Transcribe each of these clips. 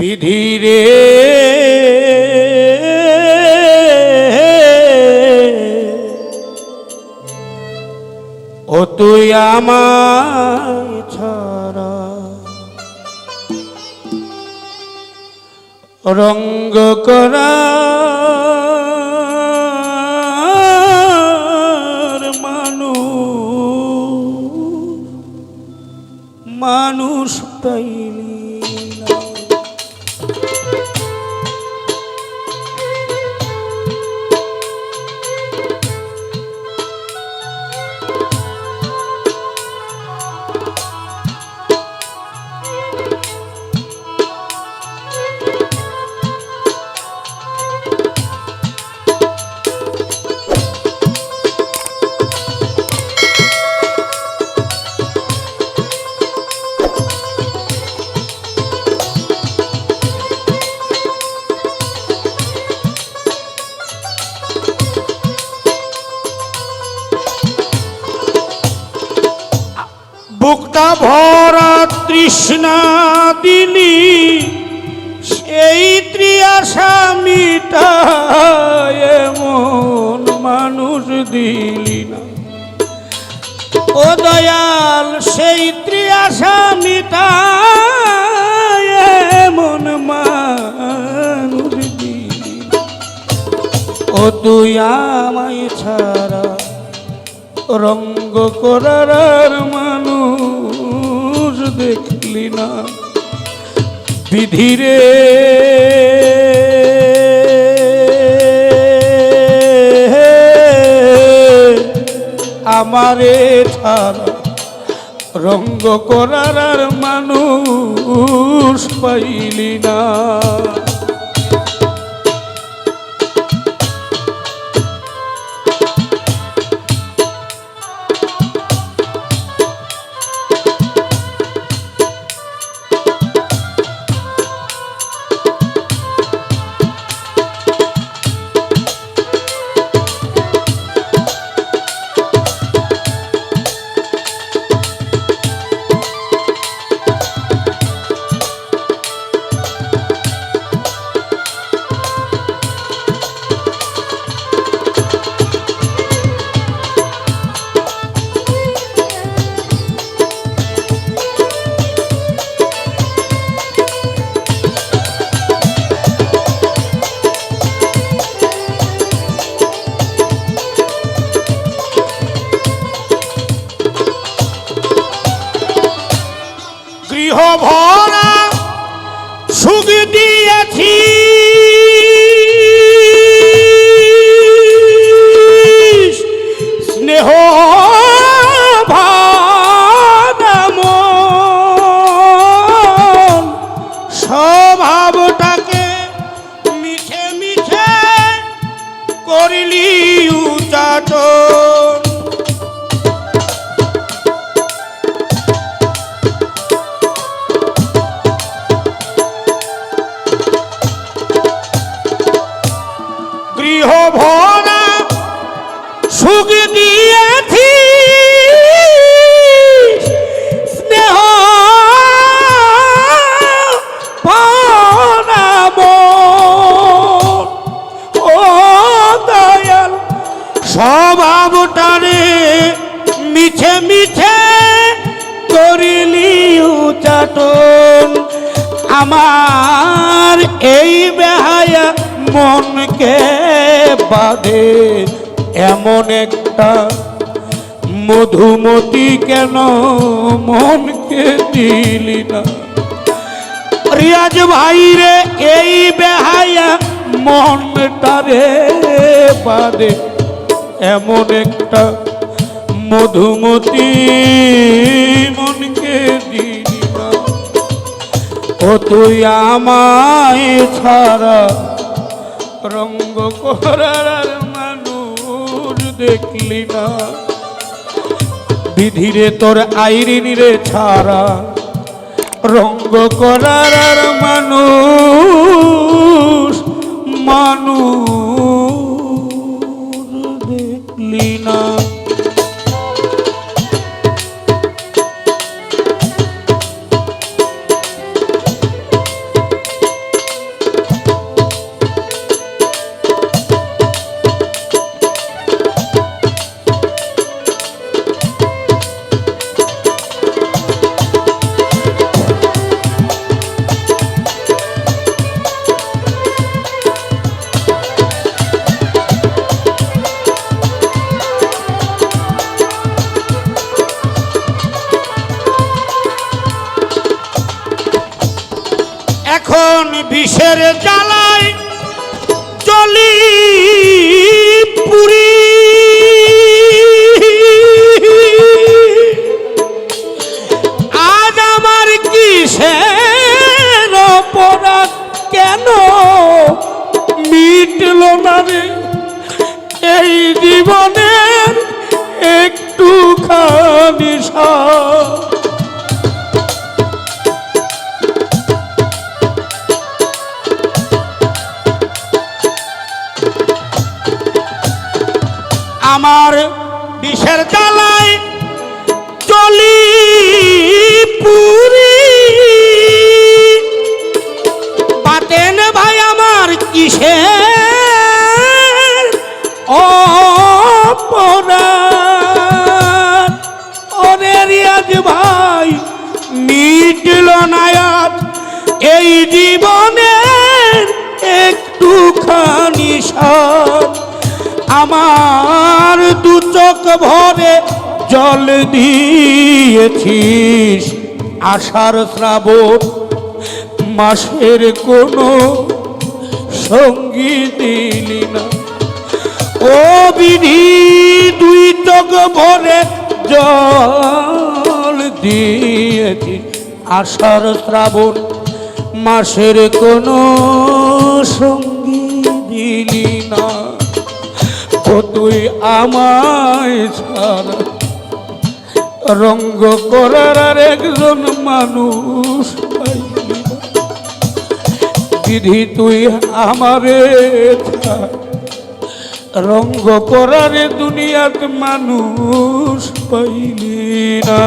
বিধিরে ও তুই আমায় ছাড়া রঙ্গ করা মানুষ পাইলি না। বুকটা ভরা তৃষ্ণা দিলি সেই ত্রিয়াশা মিটায় এমন মানুষ দিলি না ও দয়াল সেই ত্রিয়াশা মিটায় এমন মানুষ দিলি ও তুই আমায় ছাড়া রঙ্গ করার মানুষ দেখলি না বিধিরে আমারে ছাড়া রঙ্গ করার মানুষ পাইলি না। গৃহ ভরা সুখ দিয়েছি স্নেহ ভাদামন স্বভাবটাকে মিঠে মিঠে করিলি উচাটন গৃহ ভরা সুখ দিয়েছি স্নেহ ভাদামন ও দয়াল স্বভাবটারে মিছে মিছে করিলি উচাটন আমার এই বেহায়া মনকে বাঁধে এমন একটা মধুমতি কেন মনকে দিলি না রিয়াজ ভাই রে এই বেহায়া মনটারে বাঁধে এমন একটা মধুমতি মনকে দিলি না ও তুই আমায় ছাড়া রঙ্গ করার মানুষ দেখলি না বিধিরে তোর আইরিন রে ছাড়া রঙ্গ করার মানুষ দেখলি না। বিষের জ্বালায় চলি পুরি আজ আমার কিসের অপরাধ কেন মিটল না রে এই জীবনের একটুখানি সাথ আমার বিষের জ্বালায় চলি পুরি পাতেন ভাই আমার কিসের অপরাধ ওরে রিয়াজ ভাই মিটল না আজ এই জীবনের একটুখানি সাথ আমার দু চোখ ভরে জল দিয়েছিস আষাঢ় শ্রাবণ মাসের কোনো সঙ্গী দিলি না ও বিধি দুই চোখ ভরে জল দিয়েছিস আষাঢ় শ্রাবণ মাসের কোনো সঙ্গী দিলি না ও তুই আমায় ছাড়া রঙ্গ করার আর একজন মানুষ পাইলি না বিধি তুই আমারে ছাড়া রঙ্গ করার দুনিয়াত মানুষ পাইলি না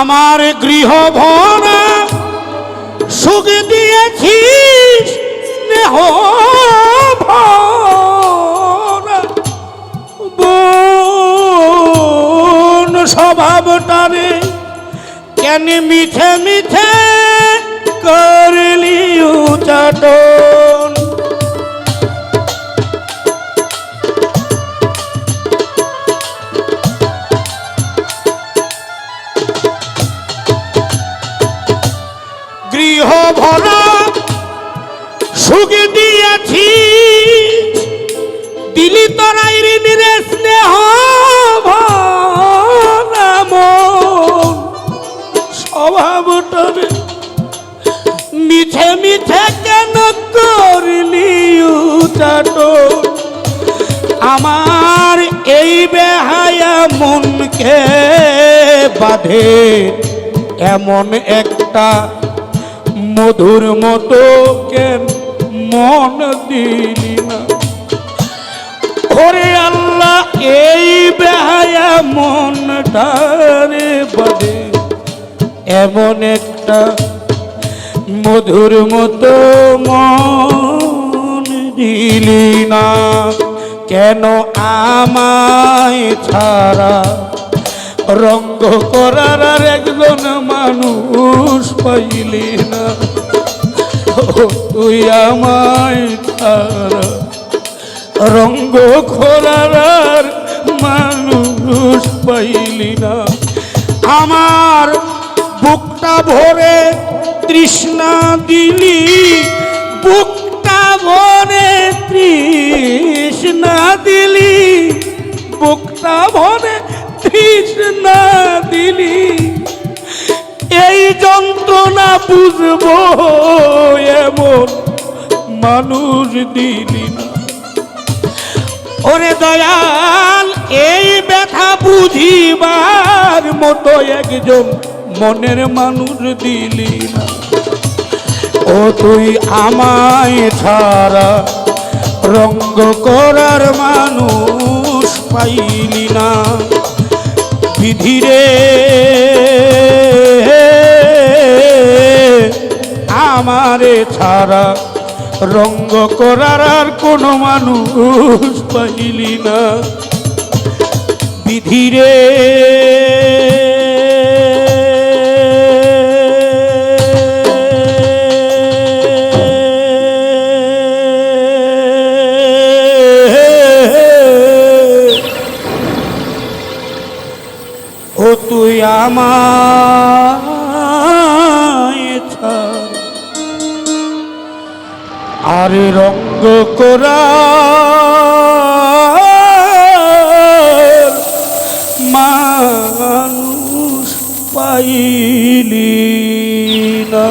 আমার গৃহ ভরা সুখ দিয়েছিস স্নেহ ভরা বোন স্বভাবটারে কেন মিঠে মিঠে করলি উচাটন গৃহ ভরা সুখ দিয়েছি দিলি তোরাই ঋণের স্নেহ ভরা মন স্বভাবটারে মিঠে মিঠে কেন করলি উচাটন আমার এই বেহায়া মনকে বাঁধে এমন একটা মধুর মতো কেন মন দিলি না ওরে আল্লাহ এই বেহায়া মনটারে বাঁধে এমন একটা মধুর মতো মন দিলি না কেন আমায় ছাড়া রঙ্গ করার আর একজন মানুষ পাইলি না তুই আমায় ছাড়া রঙ্গ করার আর মানুষ পাইলি না আমার বুকটা ভরে তৃষ্ণা দিলি বুকটা ভরে তৃষ্ণা দিলি বুকটা ভরে তৃষ্ণা দিলি এই যন্ত্রণা বুঝবো এমন মানুষ দিলি না ওরে দয়াল এই ব্যথা বুঝিবার মতো একজন মনের মানুষ দিলি না। ও তুই আমায় ছাড়া রঙ্গ করার মানুষ পাইলি না। বিধিরে আমারে ছাড়া রঙ্গ করার আর কোনো মানুষ পাইলি না। বিধিরে ও তুই আমায় ছাড়া আরে রঙ্গ করার মানুষ পাইলি না।